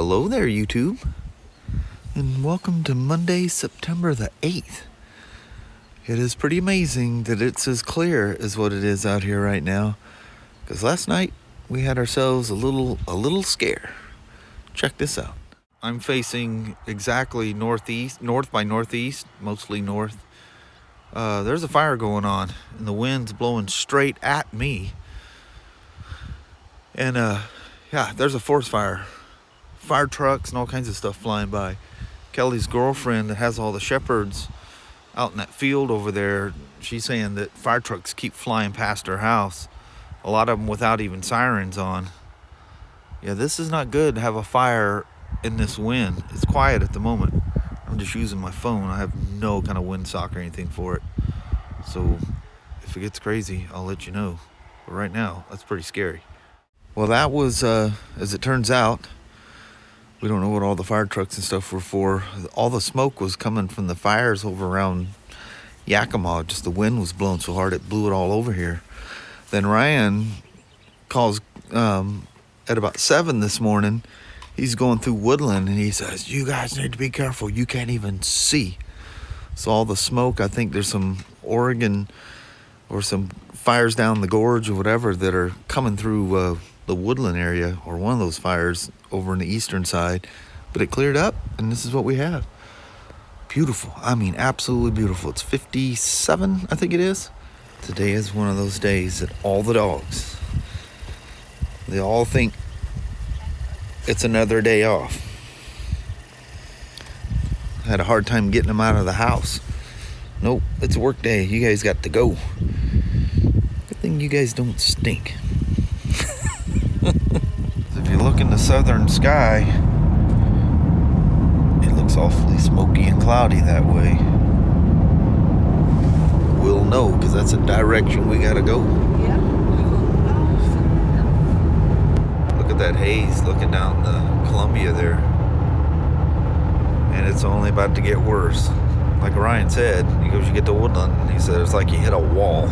Hello there, YouTube, and welcome to Monday, September the 8th. It is pretty amazing that it's as clear as what it is out here right now, because last night we had ourselves a little scare. Check this out. I'm facing exactly north by northeast, mostly north. There's a fire going on, and the wind's blowing straight at me. And yeah, there's a forest fire. Fire trucks and all kinds of stuff flying by. Kelly's girlfriend that has all the shepherds out in that field over there, she's saying that fire trucks keep flying past her house. A lot of them without even sirens on. Yeah, this is not good to have a fire in this wind. It's quiet at the moment. I'm just using my phone. I have no kind of windsock or anything for it. So if it gets crazy, I'll let you know. But right now, that's pretty scary. Well, that was, as it turns out, we don't know what all the fire trucks and stuff were for. All the smoke was coming from the fires over around Yakima. Just the wind was blowing so hard it blew it all over here. Then Ryan calls at about 7 this morning. He's going through Woodland and he says, "You guys need to be careful. You can't even see." So all the smoke, I think there's some Oregon or some fires down the gorge or whatever that are coming through the Woodland area, or one of those fires over on the eastern side. But it cleared up and this is what we have. Beautiful. I mean, absolutely beautiful. It's 57, I think it is. Today is one of those days that all the dogs, they all think it's another day off. I had a hard time getting them out of the house. Nope, it's a work day. You guys got to go. Good thing you guys don't stink. If you look in the southern sky, it looks awfully smoky and cloudy that way. We'll know, because that's a direction we gotta go. Yeah. Look at that haze looking down the Columbia there. And it's only about to get worse. Like Ryan said, he goes, you get to Woodland, and he said it's like you hit a wall.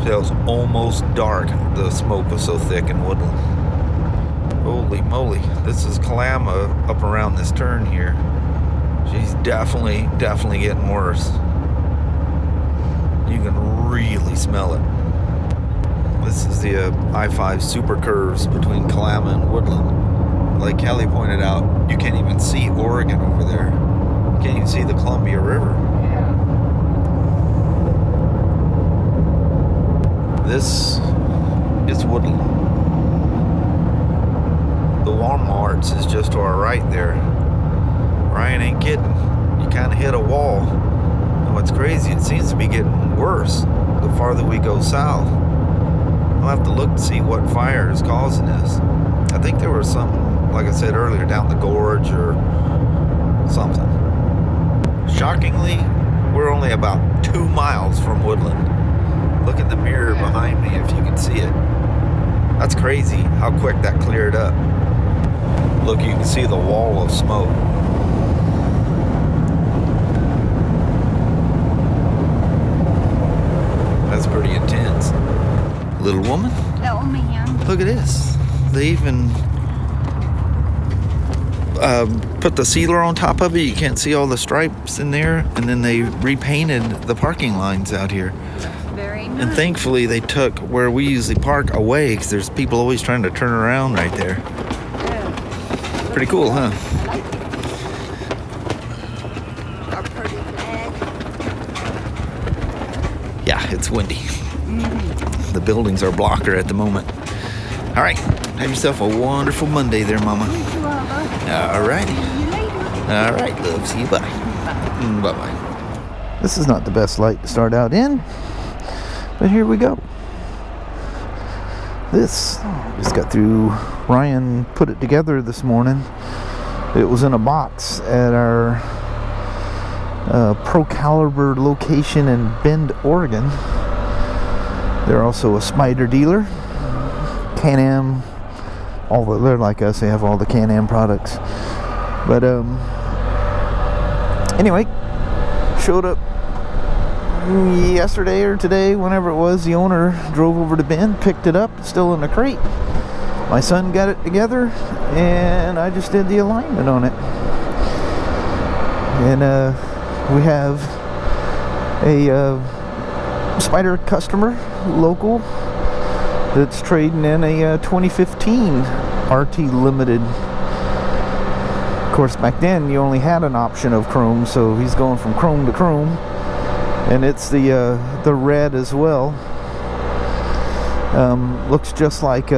It was almost dark. The smoke was so thick in Woodland. Holy moly. This is Kalama up around this turn here. She's definitely getting worse. You can really smell it. This is the I-5 super curves between Kalama and Woodland. Like Kelly pointed out, you can't even see Oregon over there. You can't even see the Columbia River. This is Woodland. The Walmarts is just to our right there. Ryan ain't kidding. You kind of hit a wall. And what's crazy, it seems to be getting worse the farther we go south. I'll have to look to see what fire is causing this. I think there was something, like I said earlier, down the gorge or something. Shockingly, we're only about 2 miles from Woodland. Look in the mirror behind me if you can see it. That's crazy how quick that cleared up. Look, you can see the wall of smoke. That's pretty intense. Little woman? Oh, man. Look at this. They even put the sealer on top of it. You can't see all the stripes in there. And then they repainted the parking lines out here. Very nice. And thankfully they took where we usually park away, because there's people always trying to turn around right there. Yeah. Pretty cool, huh? I like it. Our pretty flag. Yeah, it's windy. The buildings are blocker at the moment. All right, have yourself a wonderful Monday there, Mama. All righty. See you later. All right, love. See you. Bye. Bye-bye. This is not the best light to start out in, but here we go. This just got through. Ryan put it together this morning. It was in a box at our Pro Caliber location in Bend, Oregon. They're also a Spyder dealer. Can-Am, they're like us, they have all the Can-Am products. But anyway, showed up yesterday or today, whenever it was. The owner drove over to Bend, picked it up, still in the crate. my son got it together, and I just did the alignment on it. And we have a Spyder customer, local, that's trading in a 2015 RT Limited. Of course, back then you only had an option of chrome, so he's going from chrome to chrome, and it's the red as well. Looks just like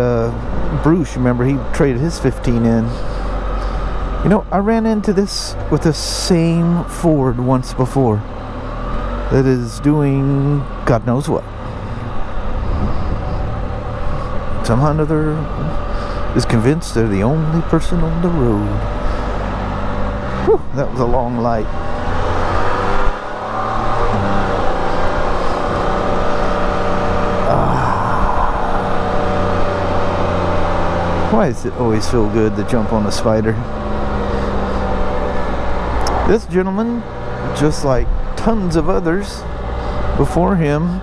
Bruce. Remember, he traded his 15 in. You know, I ran into this with the same Ford once before that is doing God knows what. Somehow or another is convinced they're the only person on the road. Whew, that was a long light. Why does it always feel good to jump on a Spyder? This gentleman, just like tons of others before him,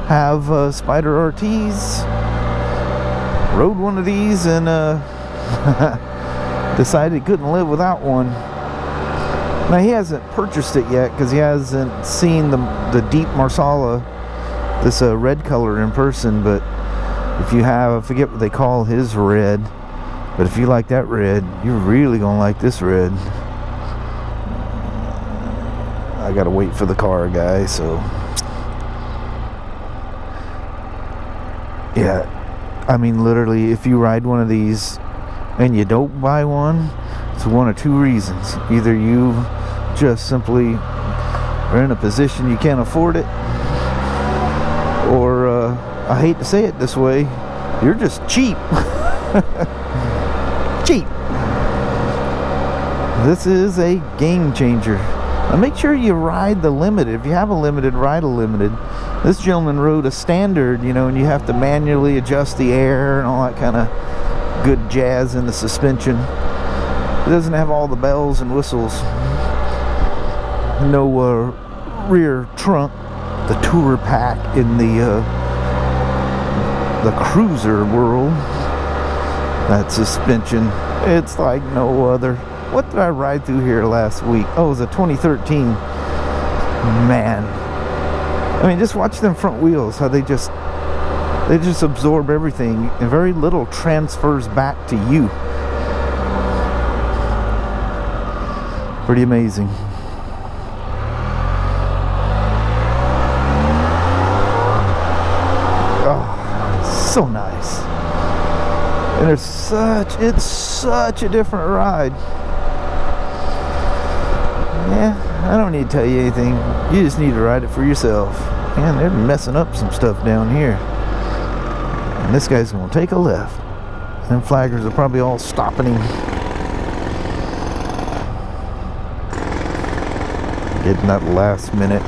have Spyder RTs. Rode one of these and decided he couldn't live without one. Now, he hasn't purchased it yet because he hasn't seen the deep Marsala, this red color in person. But if you have, I forget what they call his red, but if you like that red, you're really gonna like this red. I gotta wait for the car, guys, so yeah, I mean, literally, if you ride one of these and you don't buy one, it's one of two reasons. Either you just simply are in a position you can't afford it, or I hate to say it this way, you're just cheap. Cheap. This is a game changer. Now make sure you ride the Limited. If you have a Limited, ride a Limited. This gentleman rode a Standard, you know, and you have to manually adjust the air and all that kind of good jazz in the suspension. It doesn't have all the bells and whistles. No rear trunk. The tour pack in the cruiser world. That suspension, it's like no other. What did I ride through here last week? Oh, it was a 2013. Man, I mean, just watch them front wheels, how they just absorb everything, and very little transfers back to you. Pretty amazing. So nice. And it's such a different ride. Yeah, I don't need to tell you anything. You just need to ride it for yourself. Man, they're messing up some stuff down here. And this guy's gonna take a left. Them flaggers are probably all stopping him. Getting that last minute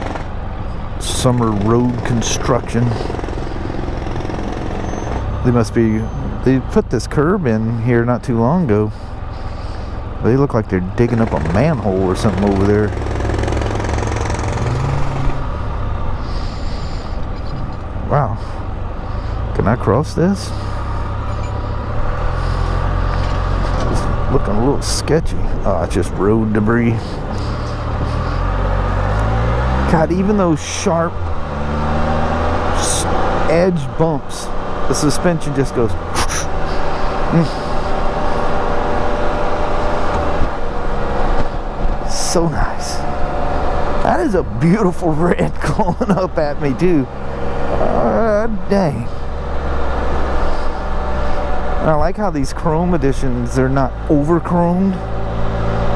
summer road construction. They put this curb in here not too long ago. They look like they're digging up a manhole or something over there. Wow. Can I cross this? It's looking a little sketchy. Oh, it's just road debris. God, even those sharp edge bumps, the suspension just goes. So nice. That is a beautiful red going up at me too. Dang. And I like how these chrome editions, they're not over chromed.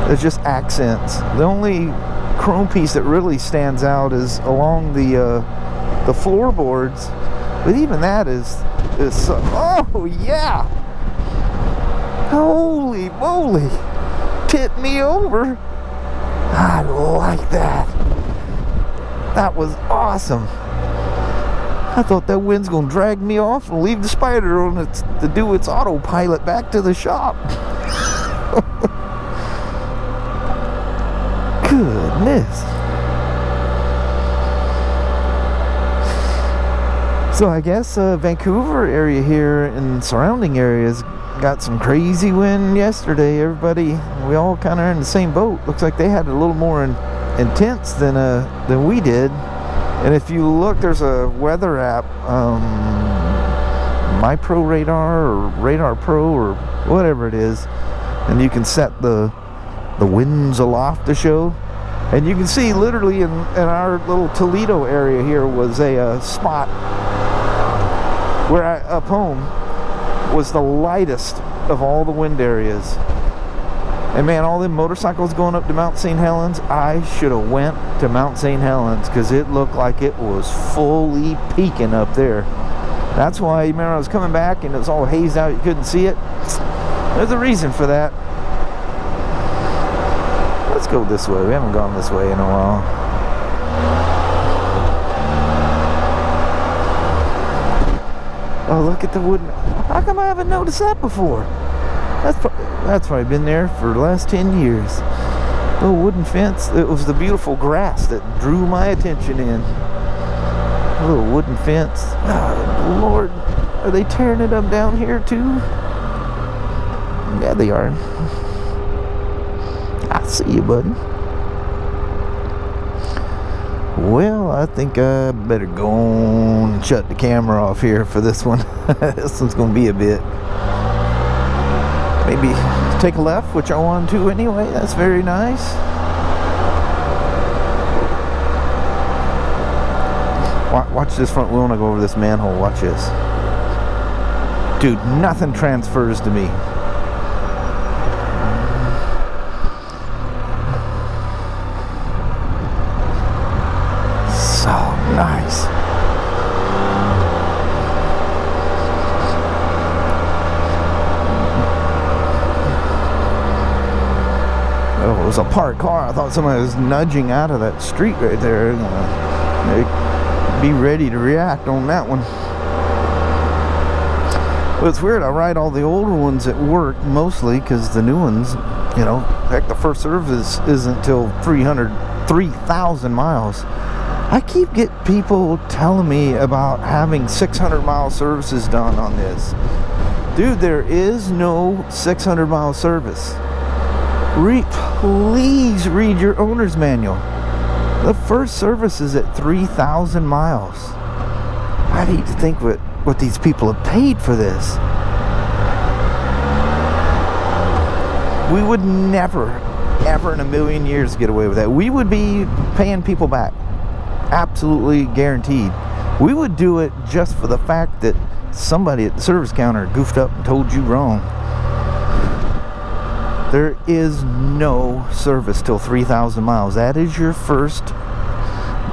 They're just accents. The only chrome piece that really stands out is along the floorboards. But even that is oh yeah, holy moly, tip me over. I like that. That was awesome. I thought that wind's gonna drag me off and leave the Spyder on it to do its autopilot back to the shop. Goodness. So I guess Vancouver area here and surrounding areas got some crazy wind yesterday. Everybody, we all kind of are in the same boat. Looks like they had it a little more intense than we did. And if you look, there's a weather app, My Pro Radar or Radar Pro or whatever it is, and you can set the winds aloft to show. And you can see literally in our little Toledo area here was a spot where up home was the lightest of all the wind areas. And man, all them motorcycles going up to Mount St. Helens, I should have went to Mount St. Helens because it looked like it was fully peaking up there. That's why, you remember I was coming back and it was all hazed out, you couldn't see it. There's a reason for that. Let's go this way. We haven't gone this way in a while. Oh, look at the wood. How come I haven't noticed that before? That's probably been there for the last 10 years. Little wooden fence. It was the beautiful grass that drew my attention in. A little wooden fence. Oh, Lord. Are they tearing it up down here too? Yeah, they are. I see you, buddy. Well, I think I better go on and shut the camera off here for this one. This one's going to be a bit. Maybe take a left, which I wanted to anyway. That's very nice. Watch this front wheel when I go over this manhole. Watch this. Dude, nothing transfers to me. So nice. Oh, it was a parked car. I thought somebody was nudging out of that street right there. Be ready to react on that one. Well, it's weird. I ride all the older ones at work mostly because the new ones, you know, heck, the first service isn't till 3,000 miles. I keep getting people telling me about having 600-mile services done on this. Dude, there is no 600-mile service. Please read your owner's manual. The first service is at 3,000 miles. I need to think what these people have paid for this. We would never, ever in a million years get away with that. We would be paying people back. Absolutely guaranteed. We would do it just for the fact that somebody at the service counter goofed up and told you wrong. There is no service till 3,000 miles. That is your first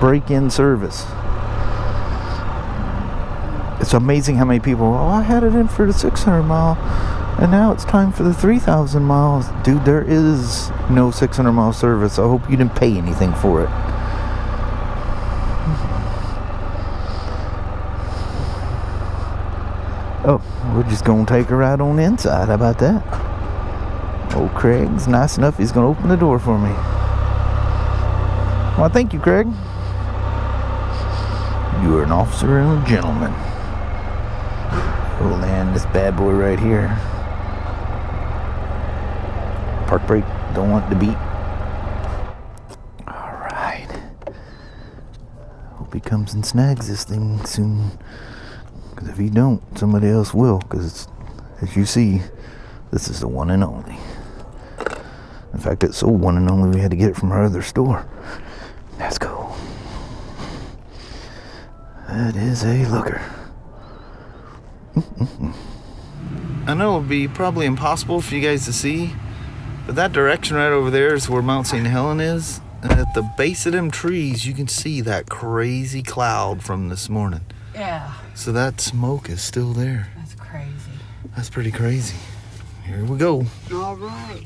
break-in service. It's amazing how many people, oh, I had it in for the 600 mile and now it's time for the 3,000 miles. Dude, there is no 600 mile service. I hope you didn't pay anything for it. Oh, we're just gonna take a ride on the inside. How about that? Old Craig's nice enough, he's gonna open the door for me. Well, thank you, Craig. You are an officer and a gentleman. We'll land this bad boy right here. Park brake, don't want it to beat. Alright. Hope he comes and snags this thing soon. Because if he don't, somebody else will. Because as you see, this is the one and only. In fact, it's so one and only we had to get it from our other store. Let's go. That is a looker. I know it would be probably impossible for you guys to see, but that direction right over there is where Mount St. Helens is. And at the base of them trees, you can see that crazy cloud from this morning. Yeah. So that smoke is still there. That's crazy. That's pretty crazy. Here we go. All right.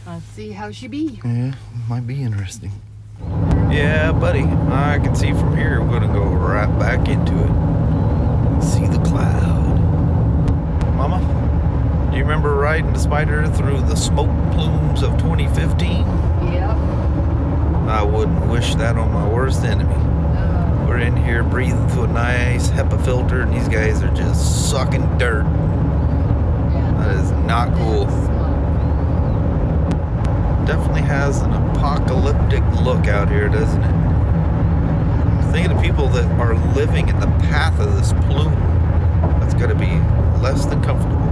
Let's see how she be. Yeah, might be interesting. Yeah, buddy. I can see from here we're gonna go right back into it. See the cloud. Mama, do you remember riding the Spyder through the smoke plumes of 2015? Yep. I wouldn't wish that on my worst enemy. We're in here breathing through a nice HEPA filter, and these guys are just sucking dirt. Yeah. That is not cool. Definitely has an apocalyptic look out here, doesn't it? Think of the people that are living in the path of this plume. That's got to be less than comfortable.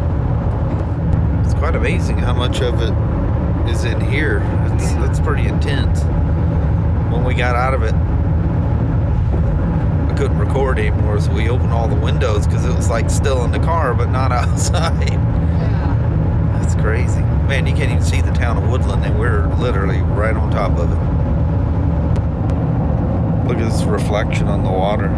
It's quite amazing how much of it is in here. It's pretty intense. When we got out of it, I couldn't record anymore, so we opened all the windows because it was like still in the car, but not outside. Yeah. That's crazy. Man, you can't even see the town of Woodland, and we're literally right on top of it. Look at this reflection on the water.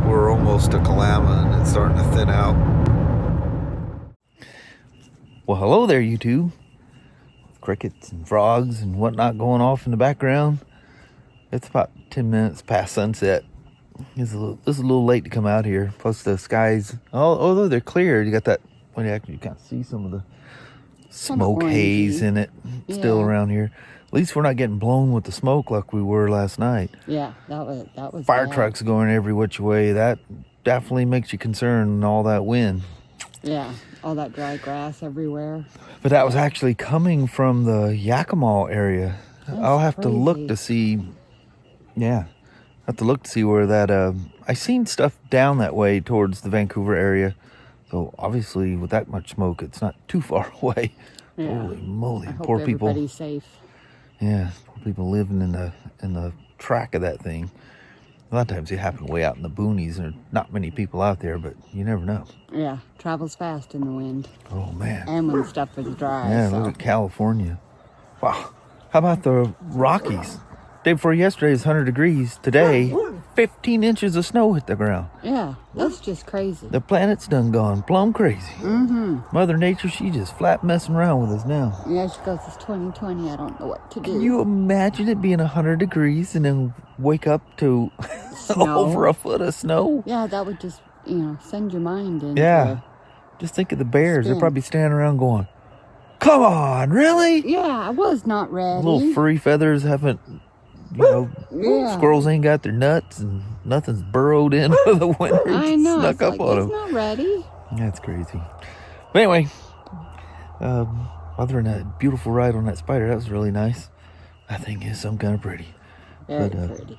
We're almost to Kalama, and it's starting to thin out. Well, hello there, YouTube. Crickets and frogs and whatnot going off in the background. It's about 10 minutes past sunset. This is a little late to come out here. Plus the skies, although they're clear, you got that, when you actually kind of see some of the smoke haze in it still around here. At least we're not getting blown with the smoke like we were last night. Yeah, that was Fire bad. trucks going every which way. That definitely makes you concerned, all that wind. Yeah, all that dry grass everywhere. But that was actually coming from the Yakima area. I'll have to look to see. Yeah, I have to look to see where that. I seen stuff down that way towards the Vancouver area. So obviously, with that much smoke, it's not too far away. Yeah. Holy moly, I hope poor people. everybody's safe. Yeah, poor people living in the track of that thing. A lot of times it happens way out in the boonies. There are not many people out there, but you never know. Yeah, travels fast in the wind. Oh man. And when stuff is dry. Yeah, so. look at California. Wow. How about the Rockies? Day before yesterday is 100 degrees. Today, 15 inches of snow hit the ground. Yeah, that's just crazy. The planet's done gone plumb crazy. Mm-hmm. Mother Nature, she just flat messing around with us now. Yeah, she goes, it's 2020, I don't know what to do. Can you imagine it being 100 degrees and then wake up to over a foot of snow? Yeah, that would just, send your mind into... Yeah. Just think of the bears. Spin. They're probably standing around going, come on, really? Yeah, I was not ready. Little furry feathers haven't, squirrels ain't got their nuts and nothing's burrowed in for the winter. I know. Snuck up on them. It's not ready. That's crazy. But anyway, other than that beautiful ride on that Spyder, that was really nice. That thing is some kind of pretty. Very pretty. Other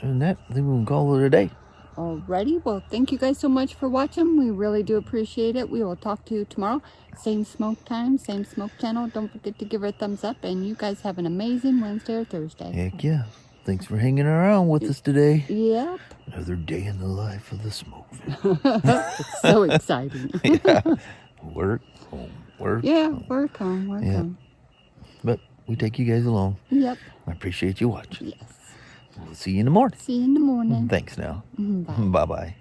than that, I think we can call it a day. Alrighty, well, thank you guys so much for watching. We really do appreciate it. We will talk to you tomorrow. Same smoke time, same smoke channel. Don't forget to give her a thumbs up. And you guys have an amazing Wednesday or Thursday. Heck yeah. Thanks for hanging around with us today. Yep. Another day in the life of the smoke. It's so exciting. Yeah. Work, home, work. Yeah, home. work home, work home. But we take you guys along. Yep. I appreciate you watching. Yes. We'll see you in the morning. See you in the morning. Thanks now. Bye. Bye-bye.